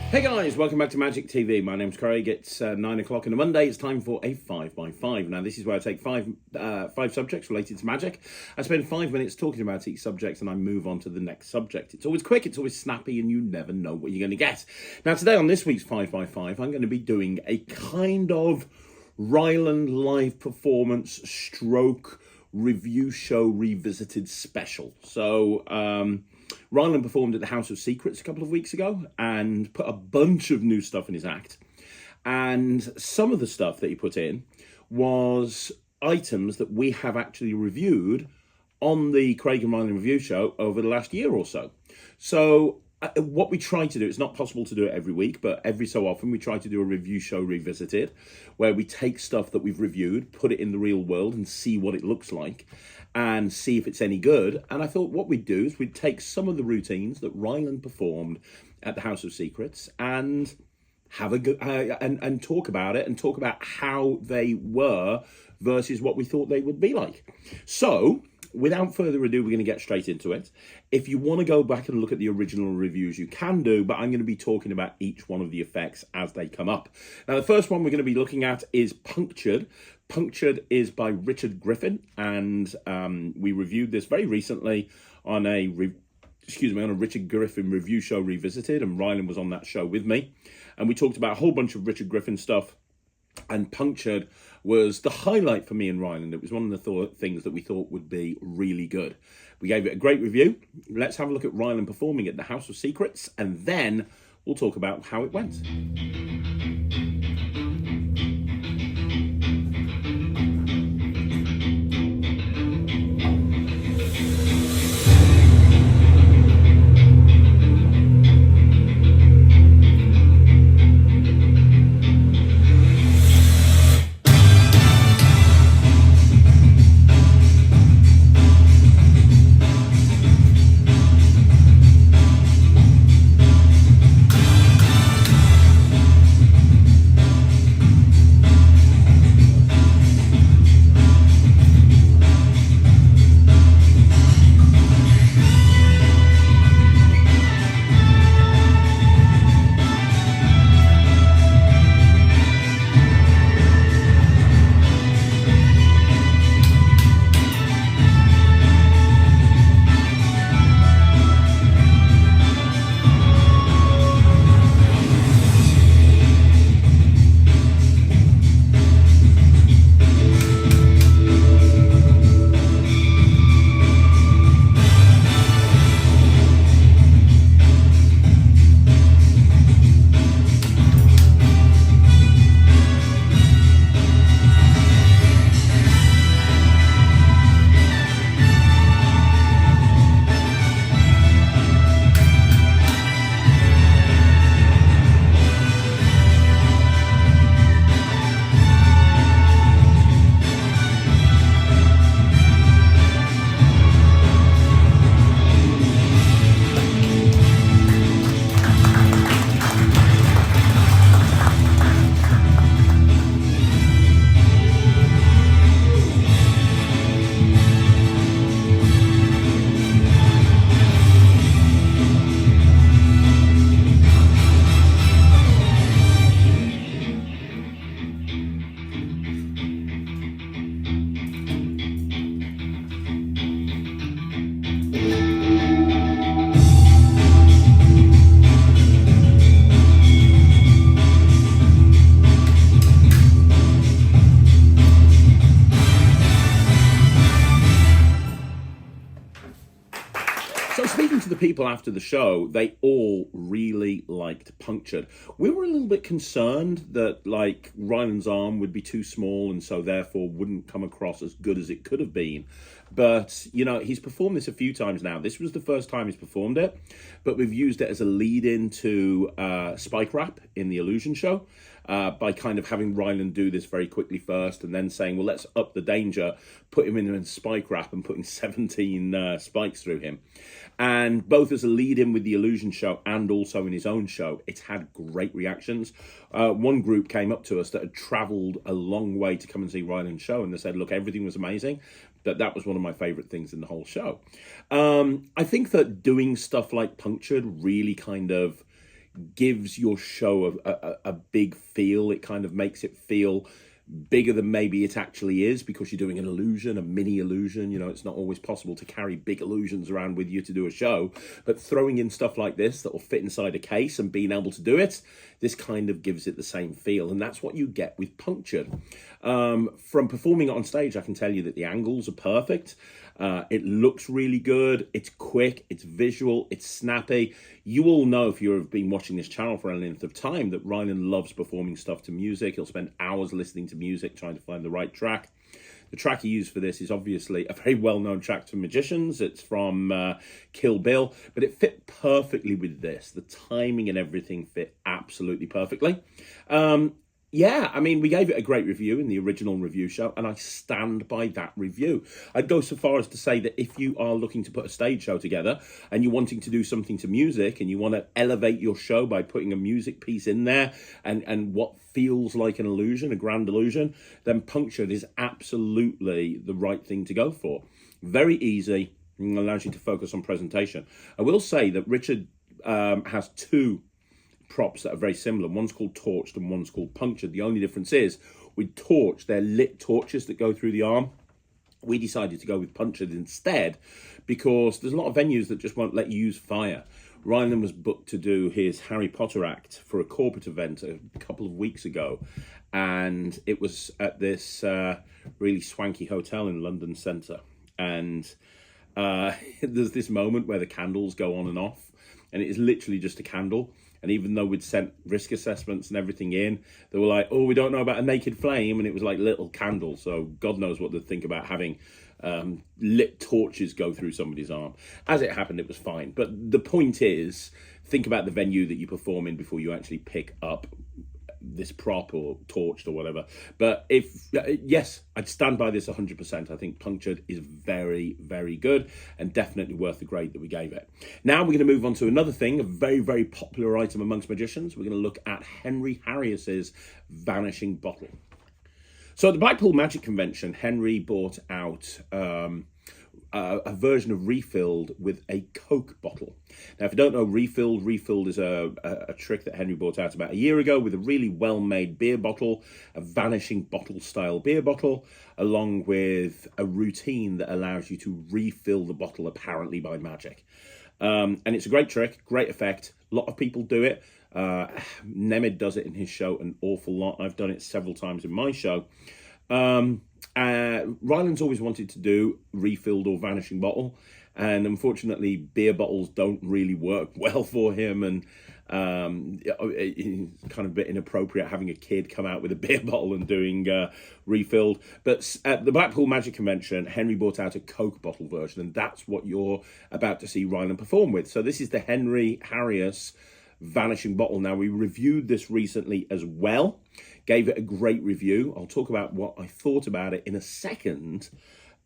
Hey guys, welcome back to Magic TV. My name's Craig. It's 9 o'clock on a Monday. It's time for a 5x5. Now, this is where I take five subjects related to magic. I spend 5 minutes talking about each subject and I move on to the next subject. It's always quick, it's always snappy, and you never know what you're going to get. Now, today on this week's 5x5, I'm going to be doing a kind of Ryland live performance stroke review show revisited special. So, Ryland performed at the House of Secrets a couple of weeks ago and put a bunch of new stuff in his act. And some of the stuff that he put in was items that we have actually reviewed on the Craig and Ryland review show over the last year or so. So what we try to do, it's not possible to do it every week, but every so often we try to do a review show revisited, where we take stuff that we've reviewed, put it in the real world and see what it looks like and see if it's any good. And I thought what we'd do is we'd take some of the routines that Ryland performed at the House of Secrets and have a good and talk about it and talk about how they were versus what we thought they would be like. So without further ado, we're going to get straight into it. If you want to go back and look at the original reviews, you can do, but I'm going to be talking about each one of the effects as they come up. Now, the first one we're going to be looking at is Punctured. Punctured is by Richard Griffin, and we reviewed this very recently on a Richard Griffin review show revisited, and Ryland was on that show with me, and we talked about a whole bunch of Richard Griffin stuff. And Punctured was the highlight for me and Ryland. It was one of the things that we thought would be really good. We gave it a great review. Let's have a look at Ryland performing at the House of Secrets, and then we'll talk about how it went. So speaking to the people after the show, they all really liked Punctured. We were a little bit concerned that like Ryland's arm would be too small and so therefore wouldn't come across as good as it could have been. But, you know, he's performed this a few times now. This was the first time he's performed it, but we've used it as a lead-in to Spike Rap in the Illusion Show by kind of having Ryland do this very quickly first and then saying, well, let's up the danger, put him in a Spike Rap and putting 17 spikes through him. And both as a lead-in with the Illusion Show and also in his own show, it's had great reactions. One group came up to us that had travelled a long way to come and see Ryland's show, and they said, look, everything was amazing. That was one of my favourite things in the whole show. I think that doing stuff like Punctured really kind of gives your show a big feel. It kind of makes it feel bigger than maybe it actually is, because you're doing an illusion, a mini illusion. You know, it's not always possible to carry big illusions around with you to do a show, but throwing in stuff like this that will fit inside a case and being able to do it, this kind of gives it the same feel. And that's what you get with Punctured. From performing it on stage, I can tell you that the angles are perfect. It looks really good. It's quick, it's visual, it's snappy. You all know, if you've been watching this channel for any length of time, that Ryland loves performing stuff to music. He'll spend hours listening to music, trying to find the right track. The track he used for this is obviously a very well-known track for magicians. It's from Kill Bill, but it fit perfectly with this. The timing and everything fit absolutely perfectly. Yeah, I mean, we gave it a great review in the original review show, and I stand by that review. I'd go so far as to say that if you are looking to put a stage show together and you're wanting to do something to music and you want to elevate your show by putting a music piece in there and what feels like an illusion, a grand illusion, then Punctured is absolutely the right thing to go for. Very easy and allows you to focus on presentation. I will say that Richard has two props that are very similar. One's called Torched and one's called Punctured. The only difference is with Torched, they're lit torches that go through the arm. We decided to go with Punctured instead because there's a lot of venues that just won't let you use fire. Ryland was booked to do his Harry Potter act for a corporate event a couple of weeks ago, and it was at this really swanky hotel in London Centre. And there's this moment where the candles go on and off, and it is literally just a candle. And even though we'd sent risk assessments and everything in, they were like, oh, we don't know about a naked flame. And it was like little candles. So God knows what they'd think about having lit torches go through somebody's arm. As it happened, it was fine. But the point is, think about the venue that you perform in before you actually pick up this prop or torched or whatever. But yes, I'd stand by this 100%. I think Punctured is very, very good and definitely worth the grade that we gave it. Now we're going to move on to another thing, a very, very popular item amongst magicians. We're going to look at Henry Harrius's Vanishing Bottle. So at the Blackpool Magic Convention, Henry brought out a version of Refilled with a Coke bottle. Now, if you don't know Refilled is a trick that Henry brought out about a year ago with a really well-made beer bottle, a vanishing bottle style beer bottle, along with a routine that allows you to refill the bottle apparently by magic. And it's a great trick, great effect. A lot of people do it. Nemid does it in his show an awful lot. I've done it several times in my show. Ryland's always wanted to do Refilled or Vanishing Bottle, and unfortunately beer bottles don't really work well for him, and it's kind of a bit inappropriate having a kid come out with a beer bottle and doing Refilled. But at the Blackpool Magic Convention, Henry brought out a Coke bottle version, and that's what you're about to see Ryland perform with. So this is the Henry Harrius Vanishing Bottle. Now, we reviewed this recently as well, gave it a great review. I'll talk about what I thought about it in a second,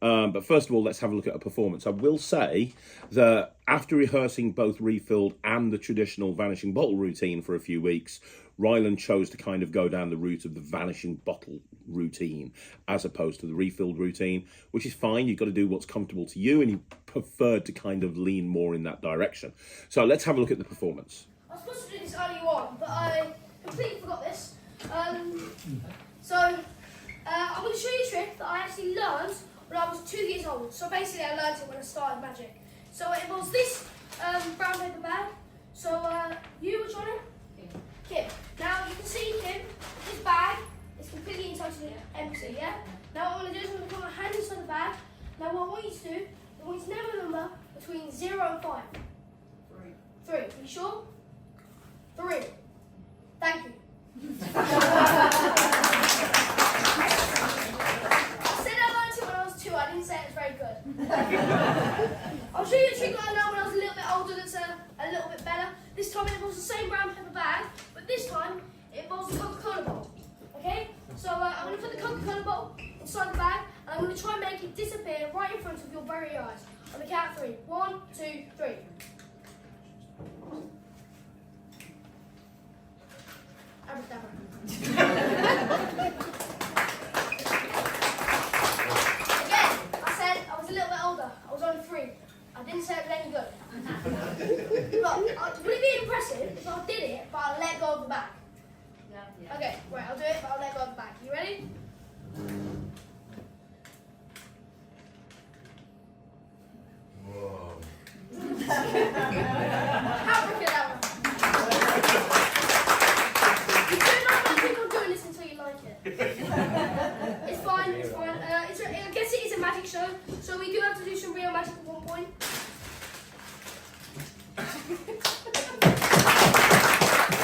but first of all, let's have a look at a performance. I will say that after rehearsing both Refilled and the traditional Vanishing Bottle routine for a few weeks, Ryland chose to kind of go down the route of the Vanishing Bottle routine as opposed to the Refilled routine, which is fine. You've got to do what's comfortable to you, and he preferred to kind of lean more in that direction. So let's have a look at the performance. I was supposed to do this earlier on, but I completely forgot this. I'm going to show you a trick that I actually learned when I was 2 years old. So basically I learned it when I started magic. So it involves this brown paper bag. So you were trying to? Kim. Now you can see, Kim, this bag is completely and totally empty, yeah? Now what I'm going to do is I'm going to put my hand inside the bag. Now what I want you to do, I want you to name a number between 0 and 5. 3. Are you sure? 3. Thank you. I said I learned it when I was 2. I didn't say it was very good. I'll show you a trick that I learned when I was a little bit older that's a little bit better. This time it involves the same brown paper bag, but this time it involves a Coca-Cola bottle. Okay? So I'm going to put the Coca-Cola bottle inside the bag, and I'm going to try and make it disappear right in front of your very eyes. On the count of 3. 1, 2, 3. Again, I said I was a little bit older. I was only 3. I I didn't say it was any good. But would it be impressive if I did it, but I let go of the bag? Yeah. Okay, right, I'll do it, but I'll let go of the bag. You ready? Whoa. How quick is that one? You do not keep on doing this until you like it. It's fine, it's fine. I guess it is a magic show, so we do have to do some real magic at one point.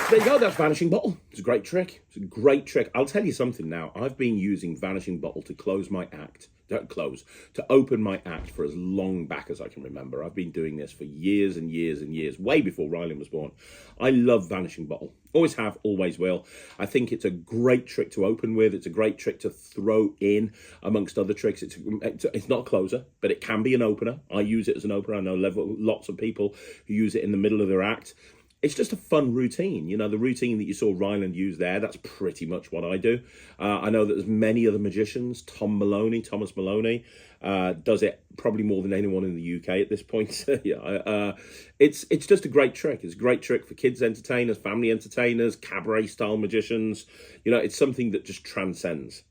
There you go, that's Vanishing Bottle. It's a great trick. It's a great trick. I'll tell you something now. I've been using Vanishing Bottle to close my act. To open my act for as long back as I can remember. I've been doing this for years and years and years, way before Ryland was born. I love Vanishing Bottle. Always have, always will. I think it's a great trick to open with. It's a great trick to throw in amongst other tricks. It's not a closer, but it can be an opener. I use it as an opener. I know lots of people who use it in the middle of their act. It's just a fun routine. You know, the routine that you saw Ryland use there, that's pretty much what I do. I know that there's many other magicians. Thomas Maloney, does it probably more than anyone in the UK at this point. It's just a great trick. It's a great trick for kids entertainers, family entertainers, cabaret style magicians. You know, it's something that just transcends.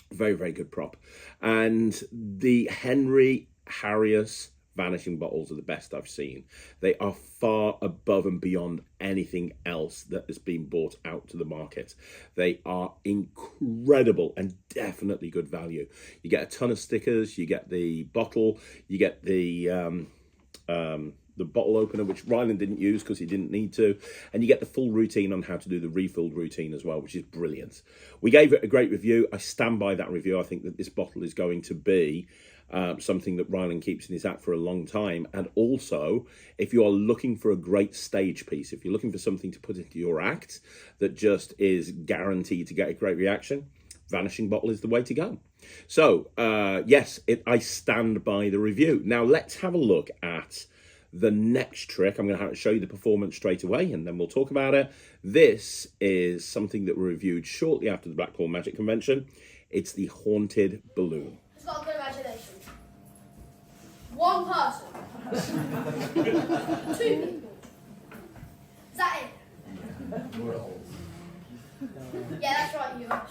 Very, very good prop. And the Henry Harrius Vanishing Bottles are the best I've seen. They are far above and beyond anything else that has been brought out to the market. They are incredible and definitely good value. You get a ton of stickers, you get the bottle, you get the bottle opener, which Ryland didn't use because he didn't need to, and you get the full routine on how to do the refilled routine as well, which is brilliant. We gave it a great review. I stand by that review. I think that this bottle is going to be something that Ryland keeps in his act for a long time. And also, if you are looking for a great stage piece, if you're looking for something to put into your act that just is guaranteed to get a great reaction, Vanishing Bottle is the way to go. So, yes, I stand by the review. Now, let's have a look at the next trick. I'm going to show you the performance straight away, and then we'll talk about it. This is something that we reviewed shortly after the Blackpool Magic Convention. It's the Haunted Balloon. It's got a good imagination. One person. 2 people. Is that it? Yeah, that's right, you are.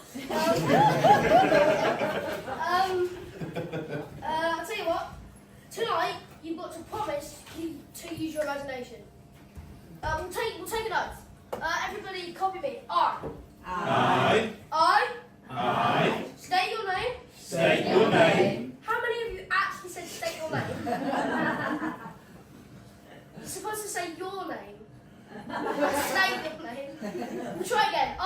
I'll tell you what. Tonight, you've got to promise to use your imagination. We'll take an oath. Everybody copy me. I. State your name. State your name. How many of you actually said state your name? You're supposed to say your name. State your name. We'll try again. I.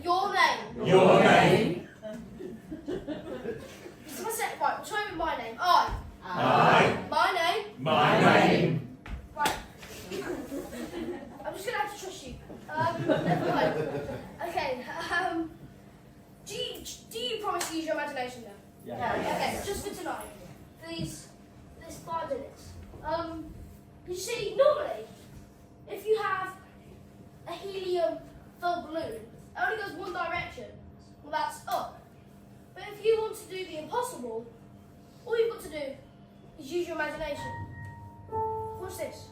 Your name. Your name. You're supposed to say, right, we'll try with my name. I. My name. My name. Right. I'm just going to have to trust you. Never mind. Okay. Do you promise to use your imagination then? Yeah. Okay, just for tonight. This 5 minutes. You see, normally, if you have a helium-filled balloon, it only goes one direction. Well, that's up. But if you want to do the impossible, all you've got to do is use your imagination. Watch this.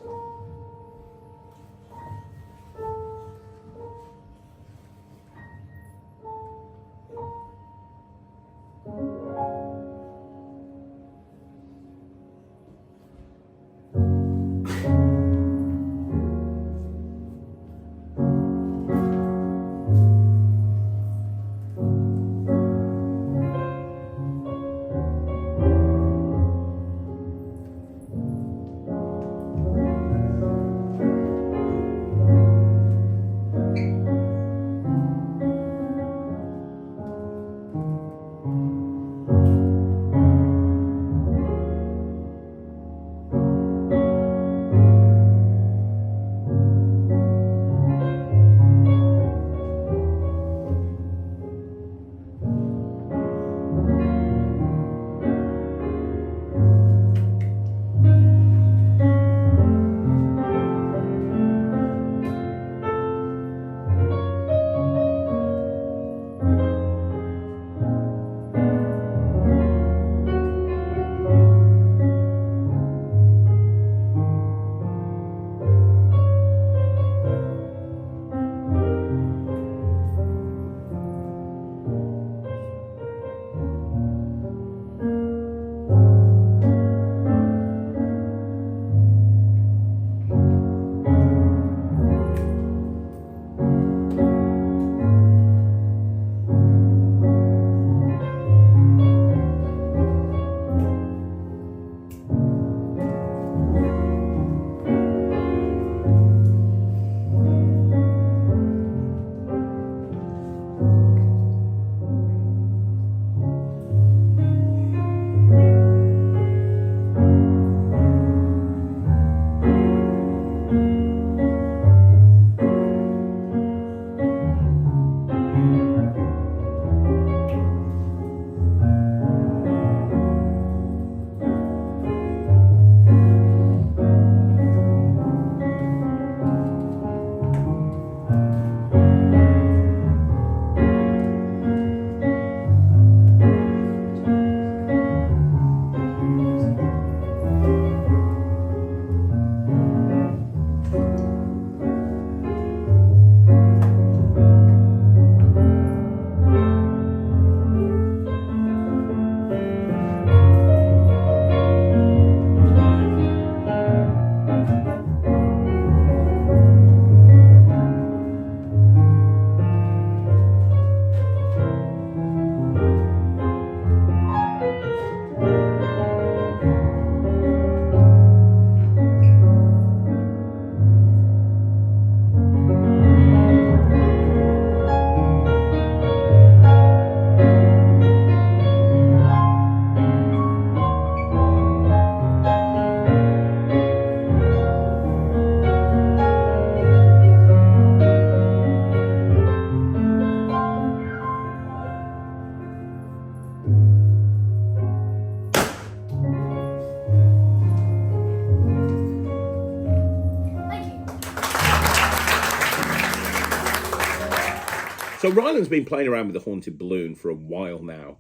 So Ryland's been playing around with the haunted balloon for a while now.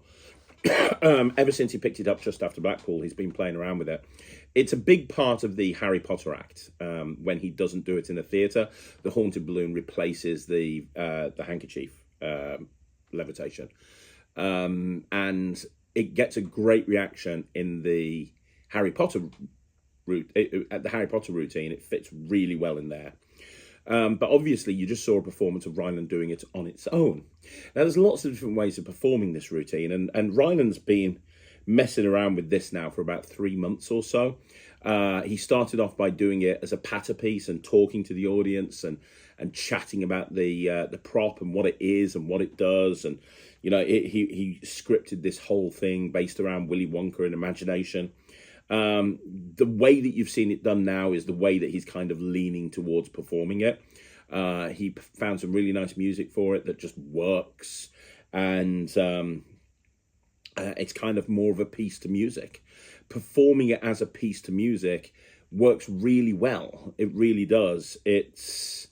Ever since he picked it up just after Blackpool, he's been playing around with it. It's a big part of the Harry Potter act. When he doesn't do it in a theatre, the haunted balloon replaces the handkerchief levitation. And it gets a great reaction in the Harry Potter at the Harry Potter routine. It fits really well in there. But obviously, you just saw a performance of Ryland doing it on its own. Now, there's lots of different ways of performing this routine, and Ryland's been messing around with this now for about 3 months or so. He started off by doing it as a patter piece and talking to the audience and chatting about the prop and what it is and what it does. And, you know, he scripted this whole thing based around Willy Wonka and imagination. The way that you've seen it done now is the way that he's kind of leaning towards performing it. He found some really nice music for it that just works, and it's kind of more of a piece to music. Performing it as a piece to music works really well. It really does. It's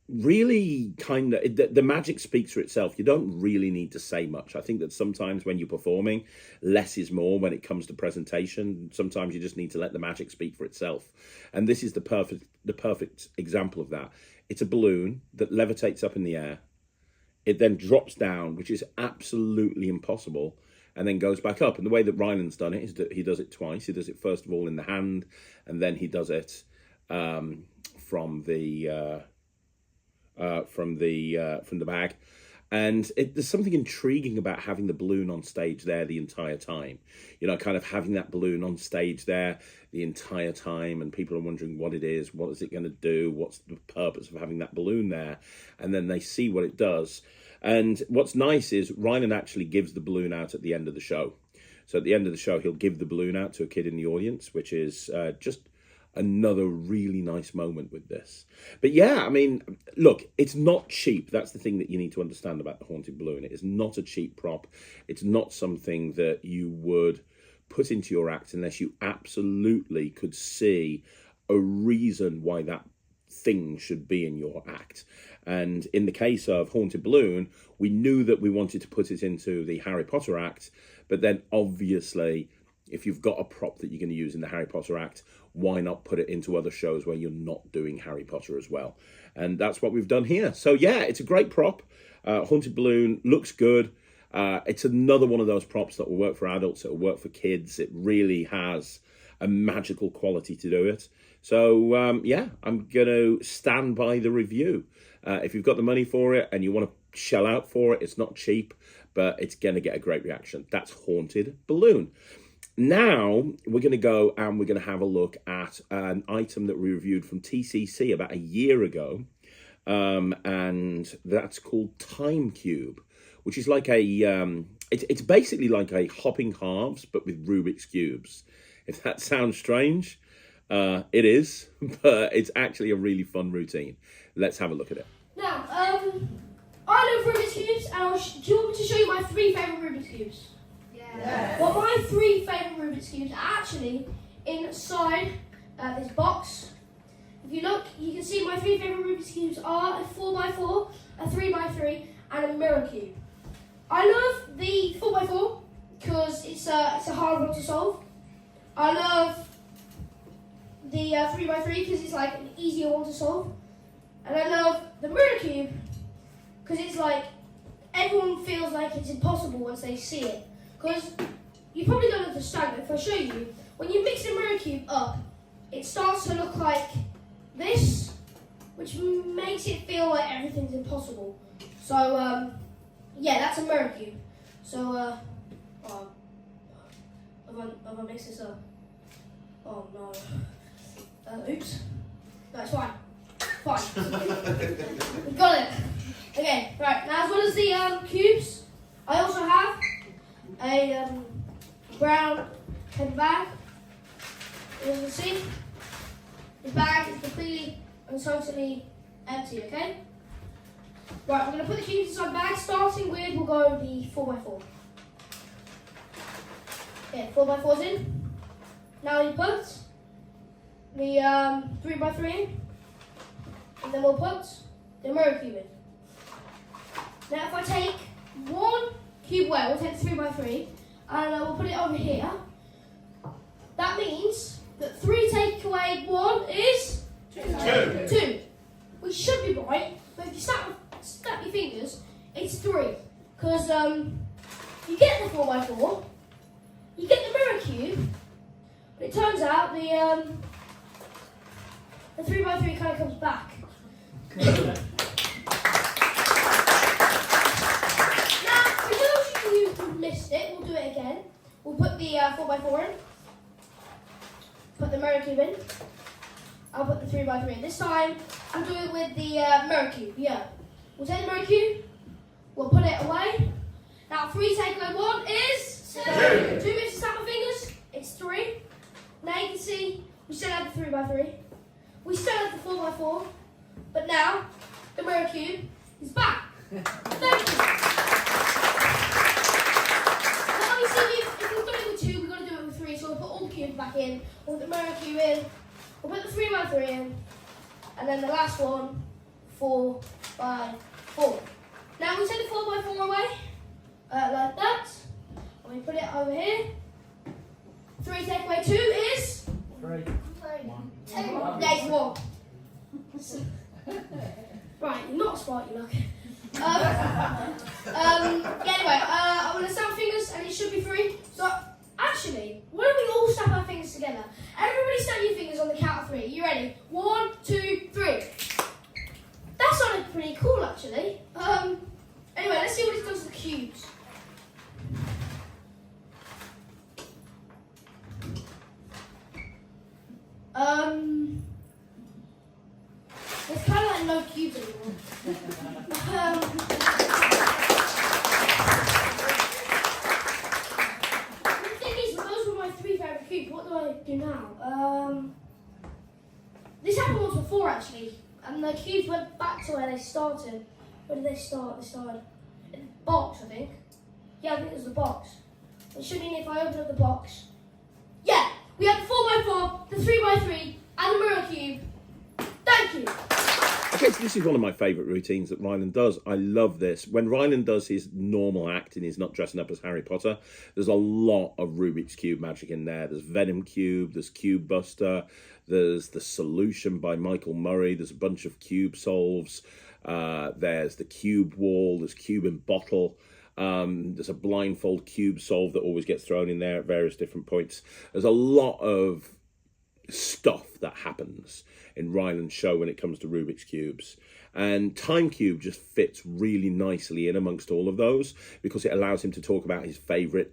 really kind of, the magic speaks for itself. You don't really need to say much. I think that sometimes when you're performing, less is more when it comes to presentation. Sometimes you just need to let the magic speak for itself. And this is the perfect example of that. It's a balloon that levitates up in the air. It then drops down, which is absolutely impossible, and then goes back up. And the way that Ryland's done it is that he does it twice. He does it first of all in the hand, and then he does it from the bag. And there's something intriguing about having the balloon on stage there the entire time. You know, kind of having that balloon on stage there the entire time, and people are wondering what it is, what is it going to do, what's the purpose of having that balloon there, and then they see what it does. And what's nice is Ryland actually gives the balloon out at the end of the show. So at the end of the show, he'll give the balloon out to a kid in the audience, which is just another really nice moment with this. But yeah, I mean, look, it's not cheap. That's the thing that you need to understand about the haunted balloon. It is not a cheap prop. It's not something that you would put into your act unless you absolutely could see a reason why that thing should be in your act. And in the case of haunted balloon, we knew that we wanted to put it into the Harry Potter act, but then obviously, if you've got a prop that you're going to use in the Harry Potter act, why not put it into other shows where you're not doing Harry Potter as well? And that's what we've done here. So yeah, it's a great prop. Haunted balloon looks good. It's another one of those props that will work for adults, it will work for kids. It really has a magical quality to do it. So yeah, I'm going to stand by the review. If you've got the money for it and you want to shell out for it, it's not cheap, but it's going to get a great reaction. That's Haunted Balloon. Now, we're going to go and we're going to have a look at an item that we reviewed from TCC about a year ago. And that's called Time Cube, which is like a, it's basically like a hopping halves, but with Rubik's Cubes. If that sounds strange, it is, but it's actually a really fun routine. Let's have a look at it. Now, I love Rubik's Cubes, and do you want me to show you my 3 favourite Rubik's Cubes? Yes. Well, my 3 favourite Rubik's Cubes are actually inside this box. If you look, you can see my 3 favourite Rubik's Cubes are a 4x4, a 3x3, and a mirror cube. I love the 4x4 because it's a hard one to solve. I love the 3x3 because it's like an easier one to solve. And I love the mirror cube because it's like everyone feels like it's impossible once they see it. Because you probably don't understand, but if I show you, when you mix the mirror cube up, it starts to look like this, which makes it feel like everything's impossible. So, yeah, that's a mirror cube. So, have I mixed this up? Oh no. Oops. No, it's fine. Fine. We got it. Okay, right. Now, as well as the cubes, I also have a brown paper bag. As you can see, the bag is completely and totally empty, okay? Right, I'm going to put the cubes inside the bag, starting with, we'll go the 4x4. Okay, 4x4's in. Now you put the 3x3 in, and then we'll put the mirror cube in. Now if I take one cube away, we'll take the 3x3 and we'll put it over here. That means that 3 take away 1 is 2. Which should be right, but if you snap your fingers, it's 3. Because you get the 4x4, you get the mirror cube, but it turns out the 3x3 kind of comes back. Now, for those of you who missed it, we'll do it again. We'll put the 4x4 in, put the mirror cube in, I'll put the 3x3 in. This time, I'll do it with the mirror cube, yeah. We'll take the mirror cube, we'll put it away. Now, 3 take away 1 is 2. 2 minutes to snap my fingers, it's 3. Now you can see, we still have the 3x3. We still have the 4x4. But now, the mirror cube is back. Thank you. Now you see, if we've done it with 2, we've got to do it with 3. So we'll put all the cubes back in, we'll put the mirror cube in, we'll put the 3x3 in, and then the last one, 4x4. Now we take the 4x4 away, like that, and we put it over here. 3 take away 2 is? 3. 1. Yeah, it's 1. Right, you're not smart, you look. Anyway, I'm going to snap my fingers and it should be 3. So, actually, why don't we all snap our fingers together? Everybody snap your fingers on the count of 3. You ready? 1, 2, 3. That sounded pretty cool, actually. Anyway, let's see what it does to the cubes. It's kind of like no cubes anymore. The thing is, those were my 3 favourite cubes. What do I do now? This happened once before actually, and the cubes went back to where they started. Where did they start? They started in the box, I think. Yeah, I think it was the box. It should mean if I open up the box. Yeah, we have the 4x4, the 3x3, and the mirror cube. Thank you. Okay, so this is one of my favourite routines that Ryland does. I love this. When Ryland does his normal act and he's not dressing up as Harry Potter, there's a lot of Rubik's Cube magic in there. There's Venom Cube, there's Cube Buster, there's The Solution by Michael Murray, there's a bunch of cube solves, there's the Cube Wall, there's Cube in Bottle. There's a blindfold cube solve that always gets thrown in there at various different points. There's a lot of stuff that happens in Ryland's show when it comes to Rubik's Cubes. And Time Cube just fits really nicely in amongst all of those because it allows him to talk about his favourite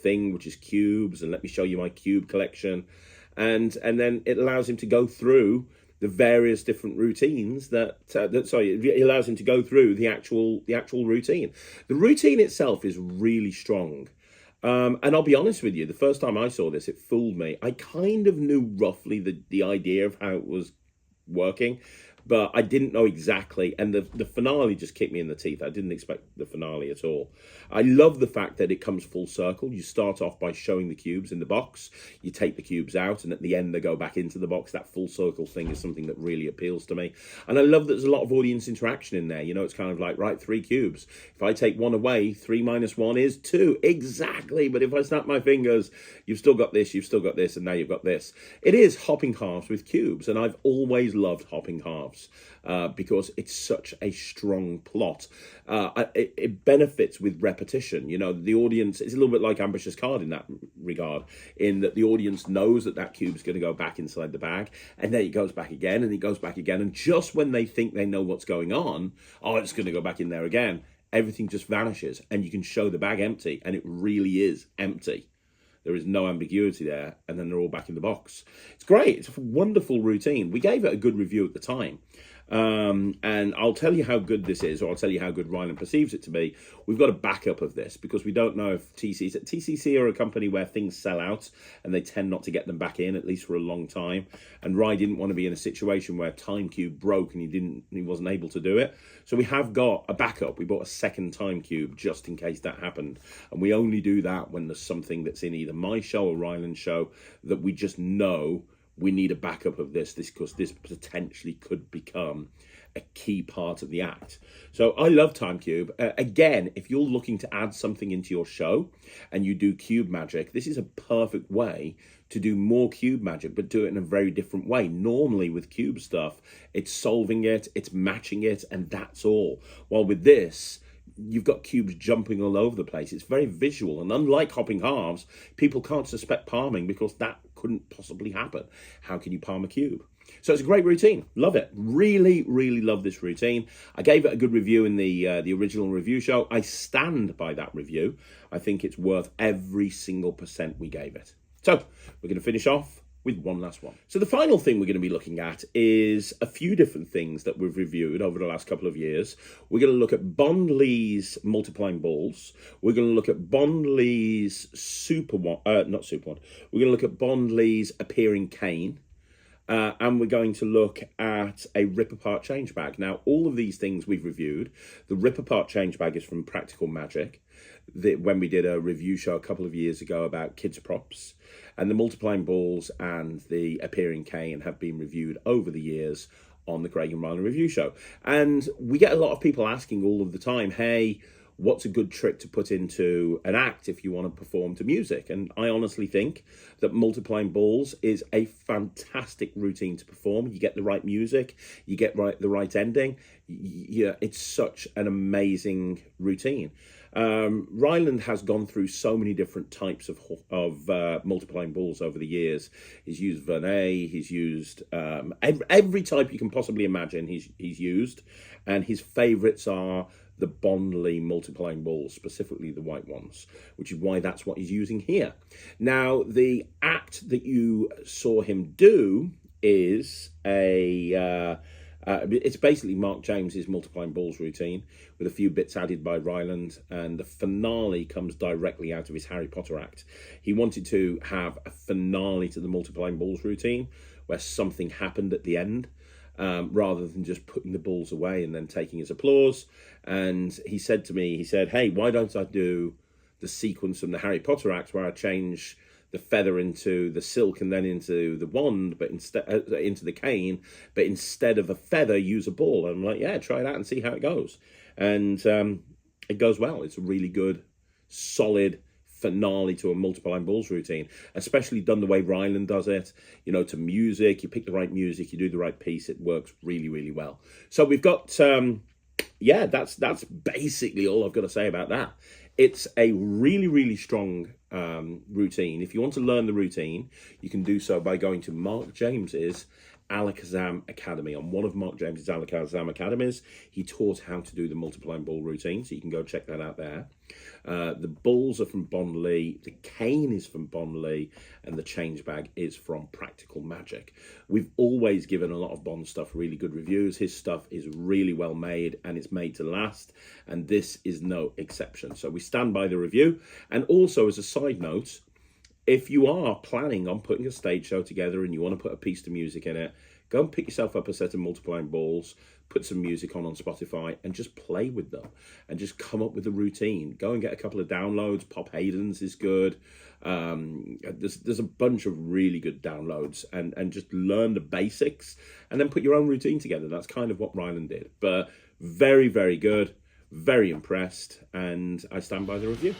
thing, which is cubes, and let me show you my cube collection. And then it allows him to go through the various different routines it allows him to go through the actual routine. The routine itself is really strong. And I'll be honest with you, the first time I saw this, it fooled me. I kind of knew roughly the idea of how it was working, but I didn't know exactly. And the finale just kicked me in the teeth. I didn't expect the finale at all. I love the fact that it comes full circle. You start off by showing the cubes in the box. You take the cubes out, and at the end they go back into the box. That full circle thing is something that really appeals to me. And I love that there's a lot of audience interaction in there. You know, it's kind of like, right, 3 cubes. If I take 1 away, 3 minus 1 is 2. Exactly. But if I snap my fingers, you've still got this, and now you've got this. It is hopping halves with cubes, and I've always loved hopping halves. Because it's such a strong plot. It benefits with repetition. You know, the audience, it's a little bit like Ambitious Card in that regard, in that the audience knows that cube's going to go back inside the bag, and then it goes back again, and it goes back again, and just when they think they know what's going on, it's going to go back in there again, everything just vanishes, and you can show the bag empty, and it really is empty. There is no ambiguity there, and then they're all back in the box. It's great. It's a wonderful routine. We gave it a good review at the time. And I'll tell you how good this is, or I'll tell you how good Ryland perceives it to be. We've got a backup of this because we don't know if TCC are a company where things sell out and they tend not to get them back in, at least for a long time. And Ry didn't want to be in a situation where Time Cube broke and he wasn't able to do it. So we have got a backup. We bought a second Time Cube just in case that happened. And we only do that when there's something that's in either my show or Ryland's show that we just know we need a backup of this because this potentially could become a key part of the act. So I love Time Cube. Again, if you're looking to add something into your show and you do cube magic, this is a perfect way to do more cube magic, but do it in a very different way. Normally with cube stuff, it's solving it, it's matching it, and that's all. While with this, you've got cubes jumping all over the place. It's very visual, and unlike hopping halves, people can't suspect palming because that couldn't possibly happen. How can you palm a cube? So it's a great routine. Love it. Really, really love this routine. I gave it a good review in the original review show. I stand by that review. I think it's worth every single percent we gave it. So we're going to finish off with one last one. So the final thing we're going to be looking at is a few different things that we've reviewed over the last couple of years. We're going to look at Bond Lee's multiplying balls. We're going to look at Bond Lee's We're going to look at Bond Lee's appearing cane. And we're going to look at a rip-apart change bag. Now, all of these things we've reviewed. The rip-apart change bag is from Practical Magic, when we did a review show a couple of years ago about kids' props. And the multiplying balls and the appearing cane have been reviewed over the years on the Craig Ryland review show. And we get a lot of people asking all of the time, hey, what's a good trick to put into an act if you want to perform to music? And I honestly think that multiplying balls is a fantastic routine to perform. You get the right music, you get the right ending. Yeah, it's such an amazing routine. Ryland has gone through so many different types of multiplying balls over the years. He's used Vernet, he's used every type you can possibly imagine he's used, and his favourites are the Bond Lee multiplying balls, specifically the white ones, which is why that's what he's using here. Now, the act that you saw him do is it's basically Mark James's multiplying balls routine with a few bits added by Ryland, and the finale comes directly out of his Harry Potter act. He wanted to have a finale to the multiplying balls routine where something happened at the end, rather than just putting the balls away and then taking his applause. And he said to me, hey, why don't I do the sequence from the Harry Potter act where I change the feather into the silk and then into the wand, but instead into the cane, but instead of a feather, use a ball. And I'm like, yeah, try that and see how it goes. And it goes well. It's a really good, solid finale to a multiplying balls routine, especially done the way Ryland does it, to music. You pick the right music, you do the right piece, it works really, really well. So we've got, that's basically all I've got to say about that. It's a really, really strong routine. If you want to learn the routine, you can do so by going to Mark James's Alakazam Academy. On one of Mark James's Alakazam Academies, he taught how to do the multiplying ball routine, so you can go check that out there. The balls are from Bond Lee, the cane is from Bond Lee, and the change bag is from Practical Magic. We've always given a lot of Bond stuff really good reviews. His stuff is really well made, and it's made to last, and this is no exception. So we stand by the review. And also, as a side note, if you are planning on putting a stage show together and you want to put a piece of music in it, go and pick yourself up a set of multiplying balls, put some music on Spotify, and just play with them and just come up with a routine. Go and get a couple of downloads. Pop Hayden's is good. There's a bunch of really good downloads, and just learn the basics and then put your own routine together. That's kind of what Ryland did. But very, very good. Very impressed, and I stand by the review.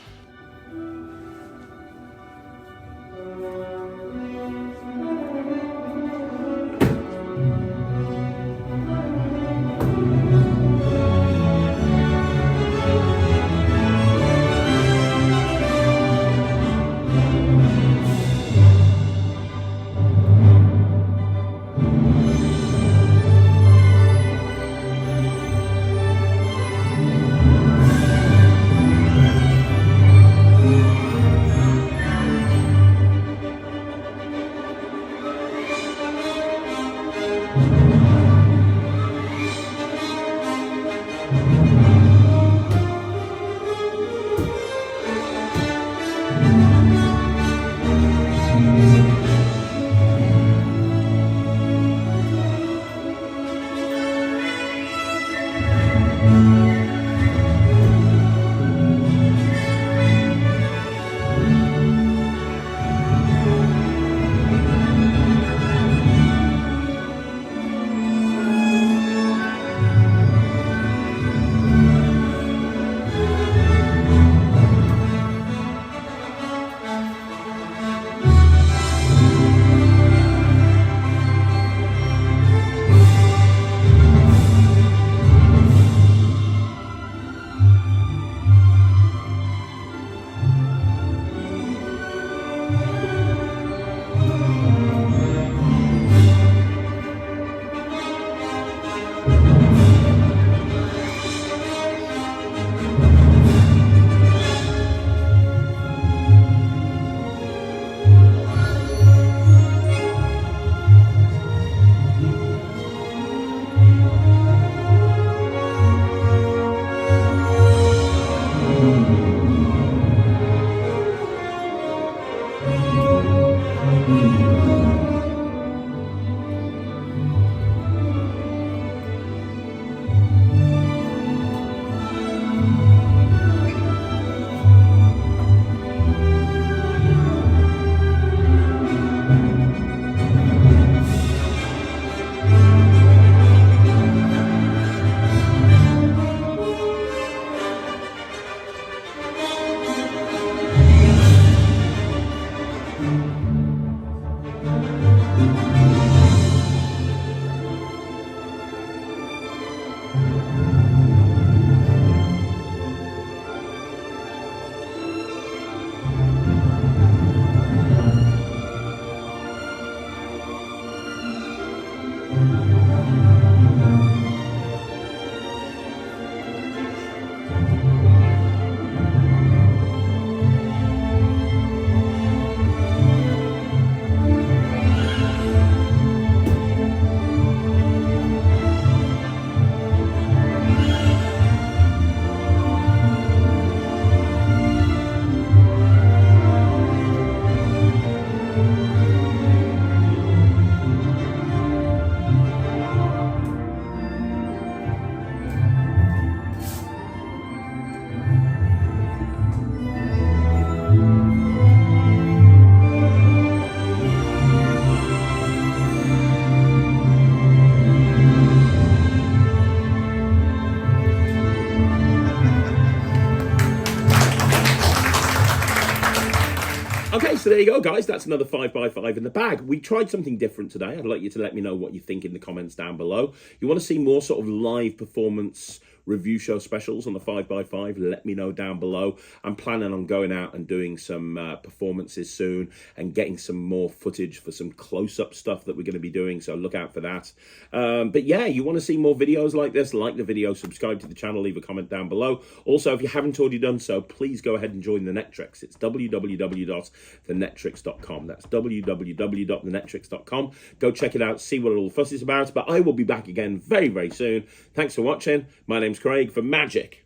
you go, guys. That's another 5x5 in the bag. We tried something different today. I'd like you to let me know what you think in the comments down below. You want to see more sort of live performance review show specials on the 5x5, let me know down below. I'm planning on going out and doing some performances soon and getting some more footage for some close-up stuff that we're going to be doing, so look out for that. But yeah, you want to see more videos like this, like the video, subscribe to the channel, leave a comment down below. Also, if you haven't already done so, please go ahead and join the Netrix. It's www.thenetrix.com. That's www.thenetrix.com. Go check it out, see what all the fuss is about. But I will be back again very, very soon. Thanks for watching. My name's Craig for Magic.